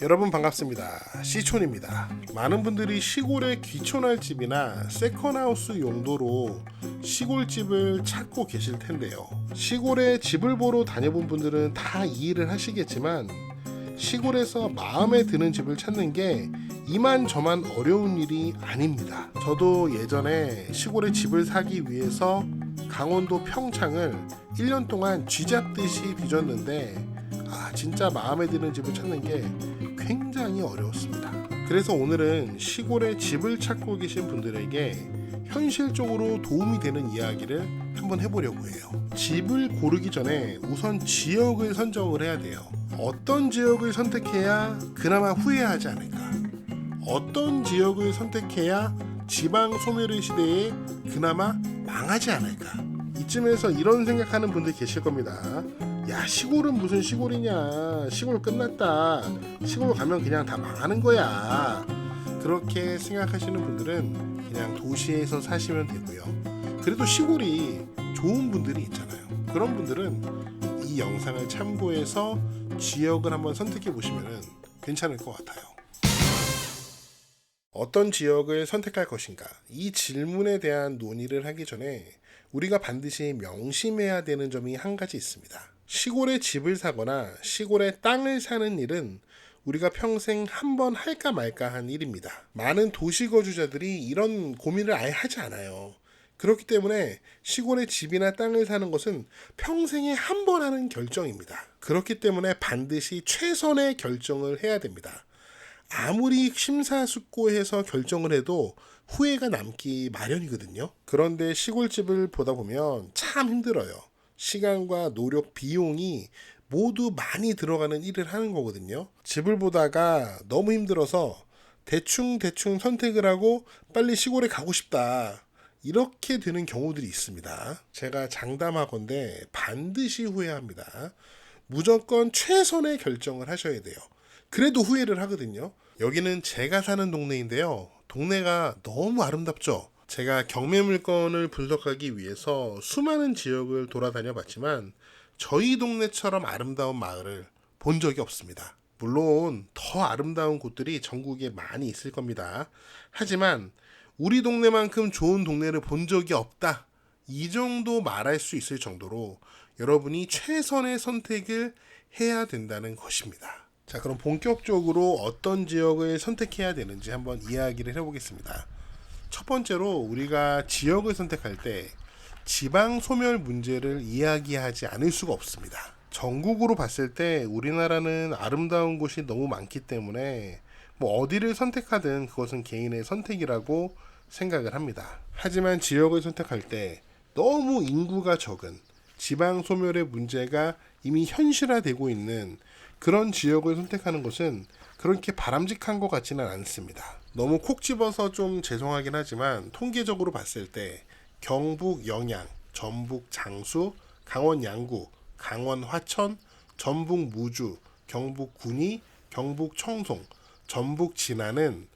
여러분 반갑습니다. 시촌입니다. 많은 분들이 시골에 귀촌할 집이나 세컨하우스 용도로 시골집을 찾고 계실 텐데요. 시골에 집을 보러 다녀본 분들은 다 이해를 하시겠지만 시골에서 마음에 드는 집을 찾는 게 이만저만 어려운 일이 아닙니다. 저도 예전에 시골에 집을 사기 위해서 강원도 평창을 1년 동안 쥐잡듯이 뒤졌는데 진짜 마음에 드는 집을 찾는 게 굉장히 어려웠습니다. 그래서 오늘은 시골에 집을 찾고 계신 분들에게 현실적으로 도움이 되는 이야기를 한번 해보려고 해요. 집을 고르기 전에 우선 지역을 선정을 해야 돼요. 어떤 지역을 선택해야 그나마 후회하지 않을까? 어떤 지역을 선택해야 지방 소멸의 시대에 그나마 망하지 않을까? 이쯤에서 이런 생각하는 분들 계실 겁니다. 야, 시골은 무슨 시골이냐, 시골 끝났다, 시골 가면 그냥 다 망하는 거야. 그렇게 생각하시는 분들은 그냥 도시에서 사시면 되고요. 그래도 시골이 좋은 분들이 있잖아요. 그런 분들은 이 영상을 참고해서 지역을 한번 선택해 보시면 괜찮을 것 같아요. 어떤 지역을 선택할 것인가? 이 질문에 대한 논의를 하기 전에 우리가 반드시 명심해야 되는 점이 한 가지 있습니다. 시골에 집을 사거나 시골에 땅을 사는 일은 우리가 평생 한 번 할까 말까 한 일입니다. 많은 도시 거주자들이 이런 고민을 아예 하지 않아요. 그렇기 때문에 시골에 집이나 땅을 사는 것은 평생에 한 번 하는 결정입니다. 그렇기 때문에 반드시 최선의 결정을 해야 됩니다. 아무리 심사숙고해서 결정을 해도 후회가 남기 마련이거든요. 그런데 시골집을 보다 보면 참 힘들어요. 시간과 노력, 비용이 모두 많이 들어가는 일을 하는 거거든요. 집을 보다가 너무 힘들어서 대충 선택을 하고 빨리 시골에 가고 싶다, 이렇게 되는 경우들이 있습니다. 제가 장담하건대 반드시 후회합니다. 무조건 최선의 결정을 하셔야 돼요. 그래도 후회를 하거든요. 여기는 제가 사는 동네인데요. 동네가 너무 아름답죠. 제가 경매 물건을 분석하기 위해서 수많은 지역을 돌아다녀 봤지만 저희 동네처럼 아름다운 마을을 본 적이 없습니다. 물론 더 아름다운 곳들이 전국에 많이 있을 겁니다. 하지만 우리 동네만큼 좋은 동네를 본 적이 없다, 이 정도 말할 수 있을 정도로 여러분이 최선의 선택을 해야 된다는 것입니다. 자, 그럼 본격적으로 어떤 지역을 선택해야 되는지 한번 이야기를 해보겠습니다. 첫 번째로 우리가 지역을 선택할 때 지방 소멸 문제를 이야기하지 않을 수가 없습니다. 전국으로 봤을 때 우리나라는 아름다운 곳이 너무 많기 때문에 어디를 선택하든 그것은 개인의 선택이라고 생각을 합니다. 하지만 지역을 선택할 때 너무 인구가 적은 지방 소멸의 문제가 이미 현실화되고 있는 그런 지역을 선택하는 것은 그렇게 바람직한 것 같지는 않습니다. 너무 콕 집어서 좀 죄송하긴 하지만 통계적으로 봤을 때 경북 영양, 전북 장수, 강원 양구, 강원 화천, 전북 무주, 경북 군위, 경북 청송, 전북 진안은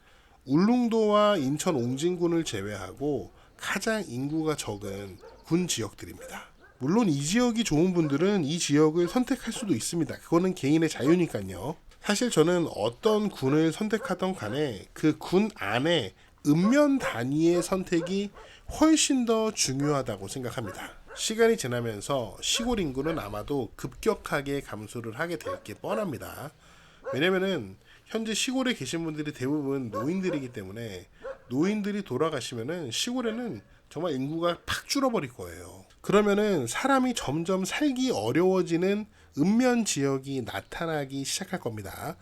울릉도와 인천 옹진군을 제외하고 가장 인구가 적은 군 지역들입니다. 물론 이 지역이 좋은 분들은 이 지역을 선택할 수도 있습니다. 그거는 개인의 자유니까요. 사실 저는 어떤 군을 선택하던 간에 그 군 안에 읍면 단위의 선택이 훨씬 더 중요하다고 생각합니다. 시간이 지나면서 시골 인구는 아마도 급격하게 감소를 하게 될 게 뻔합니다. 왜냐면은 현재 시골에 계신 분들이 대부분 노인들이기 때문에 노인들이 돌아가시면은 시골에는 정말 인구가 팍 줄어버릴 거예요. 그러면은 사람이 점점 살기 어려워지는 읍면 지역이 나타나기 시작할 겁니다.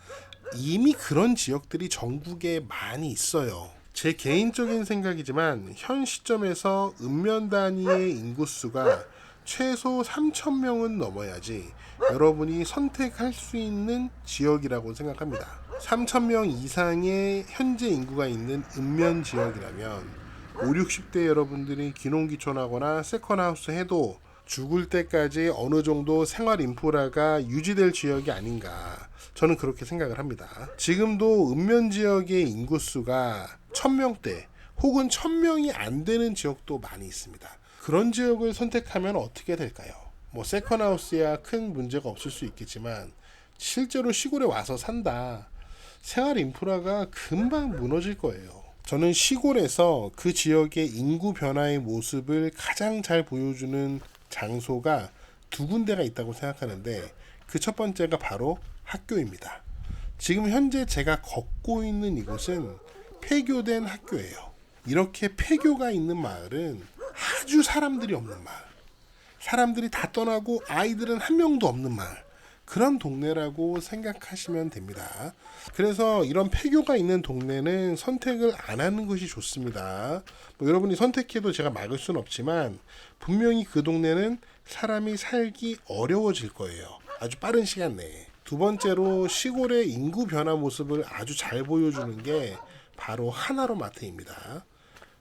이미 그런 지역들이 전국에 많이 있어요. 제 개인적인 생각이지만 현 시점에서 읍면 단위의 인구수가 최소 3,000명은 넘어야지 여러분이 선택할 수 있는 지역이라고 생각합니다. 3,000명 이상의 현재 인구가 있는 읍면 지역이라면 5, 60대 여러분들이 귀농귀촌하거나 세컨하우스 해도 죽을 때까지 어느 정도 생활 인프라가 유지될 지역이 아닌가, 저는 그렇게 생각을 합니다. 지금도 읍면 지역의 인구수가 1000명대 혹은 1000명이 안 되는 지역도 많이 있습니다. 그런 지역을 선택하면 어떻게 될까요? 세컨하우스야 큰 문제가 없을 수 있겠지만 실제로 시골에 와서 산다, 생활 인프라가 금방 무너질 거예요. 저는 시골에서 그 지역의 인구 변화의 모습을 가장 잘 보여주는 장소가 두 군데가 있다고 생각하는데, 그 첫 번째가 바로 학교입니다. 지금 현재 제가 걷고 있는 이곳은 폐교된 학교예요. 이렇게 폐교가 있는 마을은 아주 사람들이 없는 마을, 사람들이 다 떠나고 아이들은 한 명도 없는 마을, 그런 동네라고 생각하시면 됩니다. 그래서 이런 폐교가 있는 동네는 선택을 안 하는 것이 좋습니다. 여러분이 선택해도 제가 막을 수는 없지만 분명히 그 동네는 사람이 살기 어려워질 거예요. 아주 빠른 시간 내에. 두 번째로 시골의 인구 변화 모습을 아주 잘 보여주는 게 바로 하나로마트입니다.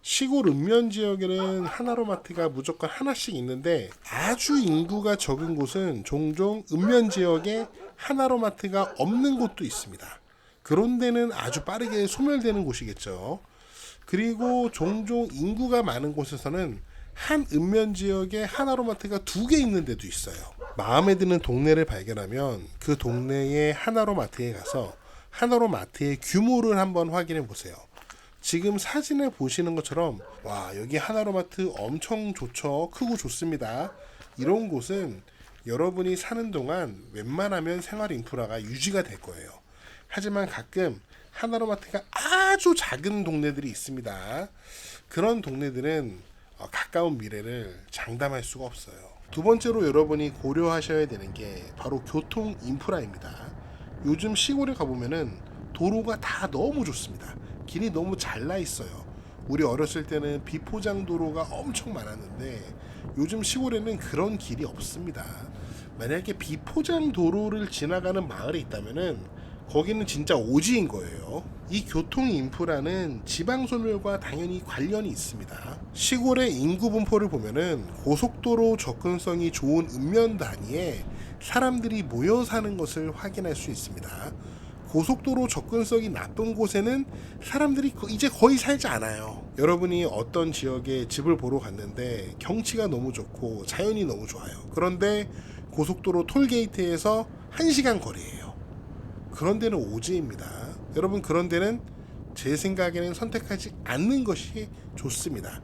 시골 읍면 지역에는 하나로마트가 무조건 하나씩 있는데, 아주 인구가 적은 곳은 종종 읍면 지역에 하나로마트가 없는 곳도 있습니다. 그런 데는 아주 빠르게 소멸되는 곳이겠죠. 그리고 종종 인구가 많은 곳에서는 한 읍면 지역에 하나로마트가 2개 있는 데도 있어요. 마음에 드는 동네를 발견하면 그 동네의 하나로마트에 가서 하나로마트의 규모를 한번 확인해 보세요. 지금 사진을 보시는 것처럼 와, 여기 하나로마트 엄청 좋죠. 크고 좋습니다. 이런 곳은 여러분이 사는 동안 웬만하면 생활 인프라가 유지가 될 거예요. 하지만 가끔 하나로마트가 아주 작은 동네들이 있습니다. 그런 동네들은 가까운 미래를 장담할 수가 없어요. 두 번째로 여러분이 고려하셔야 되는 게 바로 교통 인프라입니다. 요즘 시골에 가보면은 도로가 다 너무 좋습니다. 길이 너무 잘 나 있어요. 우리 어렸을 때는 비포장 도로가 엄청 많았는데 요즘 시골에는 그런 길이 없습니다. 만약에 비포장 도로를 지나가는 마을에 있다면은 거기는 진짜 오지인 거예요. 이 교통 인프라는 지방 소멸과 당연히 관련이 있습니다. 시골의 인구 분포를 보면은 고속도로 접근성이 좋은 읍면 단위에 사람들이 모여 사는 것을 확인할 수 있습니다. 고속도로 접근성이 나쁜 곳에는 사람들이 이제 거의 살지 않아요. 여러분이 어떤 지역에 집을 보러 갔는데 경치가 너무 좋고 자연이 너무 좋아요. 그런데 고속도로 톨게이트에서 1시간 거리예요. 그런 데는 오지입니다. 여러분, 그런 데는 제 생각에는 선택하지 않는 것이 좋습니다.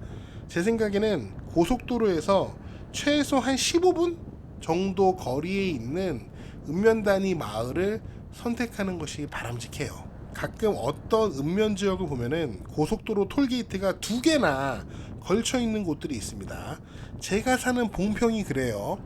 제 생각에는 고속도로에서 최소 한 15분 정도 거리에 있는 읍면 단위 마을을 선택하는 것이 바람직해요. 가끔 어떤 읍면 지역을 보면은 고속도로 톨게이트가 2개나 걸쳐 있는 곳들이 있습니다. 제가 사는 봉평이 그래요.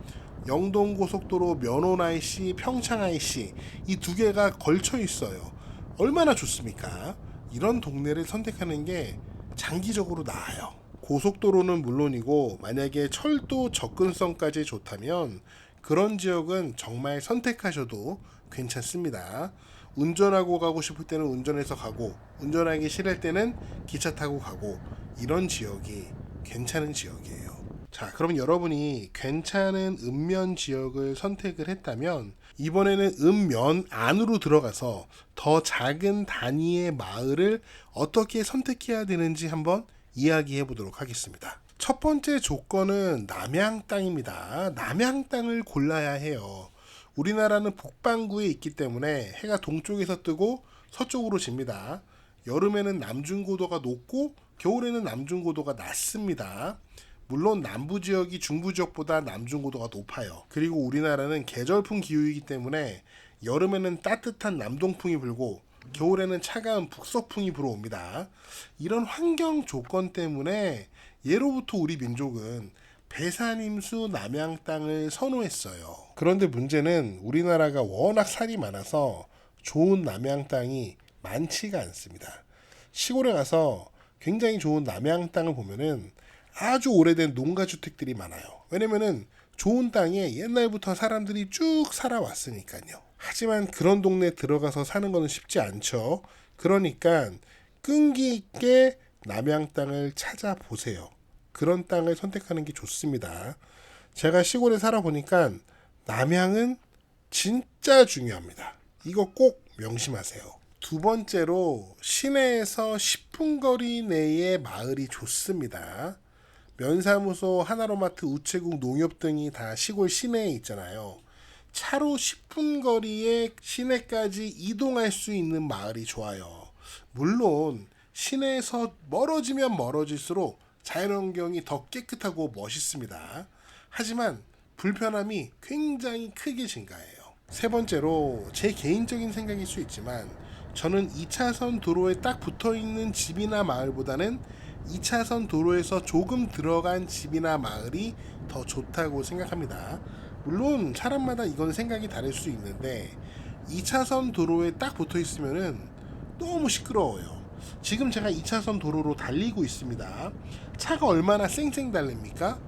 영동고속도로 면원 IC, 평창 IC 이 2개가 걸쳐 있어요. 얼마나 좋습니까? 이런 동네를 선택하는 게 장기적으로 나아요. 고속도로는 물론이고 만약에 철도 접근성까지 좋다면 그런 지역은 정말 선택하셔도 괜찮습니다. 운전하고 가고 싶을 때는 운전해서 가고, 운전하기 싫을 때는 기차 타고 가고, 이런 지역이 괜찮은 지역이에요. 자, 그럼 여러분이 괜찮은 읍면 지역을 선택을 했다면 이번에는 읍면 안으로 들어가서 더 작은 단위의 마을을 어떻게 선택해야 되는지 한번 이야기해 보도록 하겠습니다. 첫 번째 조건은 남양 땅입니다. 남양 땅을 골라야 해요. 우리나라는 북반구에 있기 때문에 해가 동쪽에서 뜨고 서쪽으로 집니다. 여름에는 남중고도가 높고 겨울에는 남중고도가 낮습니다. 물론 남부 지역이 중부 지역보다 남중고도가 높아요. 그리고 우리나라는 계절풍 기후이기 때문에 여름에는 따뜻한 남동풍이 불고 겨울에는 차가운 북서풍이 불어옵니다. 이런 환경 조건 때문에 예로부터 우리 민족은 배산임수 남양 땅을 선호했어요. 그런데 문제는 우리나라가 워낙 살이 많아서 좋은 남양 땅이 많지가 않습니다. 시골에 가서 굉장히 좋은 남양 땅을 보면은 아주 오래된 농가주택들이 많아요. 왜냐면은 좋은 땅에 옛날부터 사람들이 쭉 살아왔으니까요. 하지만 그런 동네에 들어가서 사는 거는 쉽지 않죠. 그러니까 끈기 있게 남양 땅을 찾아보세요. 그런 땅을 선택하는 게 좋습니다. 제가 시골에 살아보니까 남양은 진짜 중요합니다. 이거 꼭 명심하세요. 두 번째로 시내에서 10분 거리 내의 마을이 좋습니다. 면사무소, 하나로마트, 우체국, 농협 등이 다 시골 시내에 있잖아요. 차로 10분 거리에 시내까지 이동할 수 있는 마을이 좋아요. 물론 시내에서 멀어지면 멀어질수록 자연환경이 더 깨끗하고 멋있습니다. 하지만 불편함이 굉장히 크게 증가해요. 세 번째로 제 개인적인 생각일 수 있지만 저는 2차선 도로에 딱 붙어있는 집이나 마을보다는 2차선 도로에서 조금 들어간 집이나 마을이 더 좋다고 생각합니다. 물론 사람마다 이건 생각이 다를 수 있는데 2차선 도로에 딱 붙어 있으면은 너무 시끄러워요. 지금 제가 2차선 도로로 달리고 있습니다. 차가 얼마나 쌩쌩 달립니까?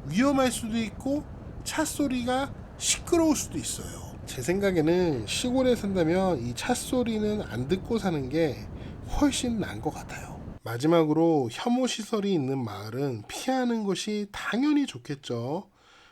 위험할 수도 있고 차 소리가 시끄러울 수도 있어요. 제 생각에는 시골에 산다면 이 차 소리는 안 듣고 사는 게 훨씬 나은 것 같아요. 마지막으로 혐오 시설이 있는 마을은 피하는 것이 당연히 좋겠죠.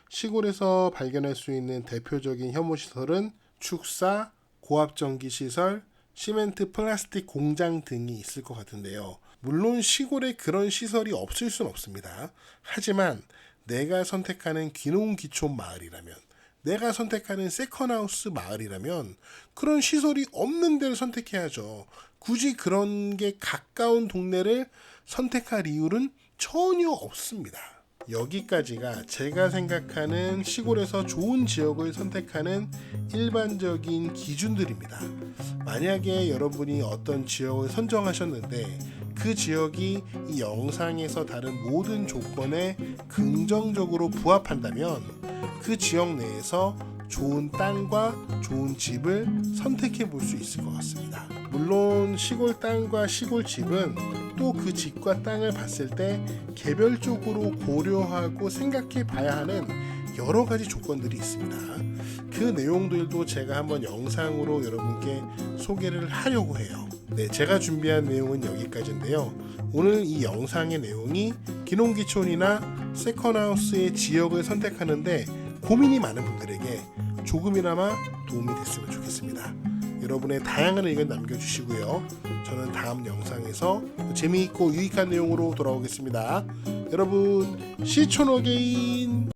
시골에서 발견할 수 있는 대표적인 혐오 시설은 축사, 고압전기 시설, 시멘트 플라스틱 공장 등이 있을 것 같은데요. 물론 시골에 그런 시설이 없을 순 없습니다. 하지만 내가 선택하는 귀농귀촌 마을이라면, 내가 선택하는 세컨하우스 마을이라면 그런 시설이 없는 데를 선택해야죠. 굳이 그런 게 가까운 동네를 선택할 이유는 전혀 없습니다. 여기까지가 제가 생각하는 시골에서 좋은 지역을 선택하는 일반적인 기준들입니다. 만약에 여러분이 어떤 지역을 선정하셨는데 그 지역이 이 영상에서 다른 모든 조건에 긍정적으로 부합한다면 그 지역 내에서 좋은 땅과 좋은 집을 선택해 볼 수 있을 것 같습니다. 물론 시골 땅과 시골 집은 또 그 집과 땅을 봤을 때 개별적으로 고려하고 생각해 봐야 하는 여러 가지 조건들이 있습니다. 그 내용들도 제가 한번 영상으로 여러분께 소개를 하려고 해요. 네, 제가 준비한 내용은 여기까지인데요. 오늘 이 영상의 내용이 귀농귀촌이나 세컨하우스의 지역을 선택하는데 고민이 많은 분들에게 조금이나마 도움이 됐으면 좋겠습니다. 여러분의 다양한 의견 남겨주시고요. 저는 다음 영상에서 재미있고 유익한 내용으로 돌아오겠습니다. 여러분, 시촌어게인!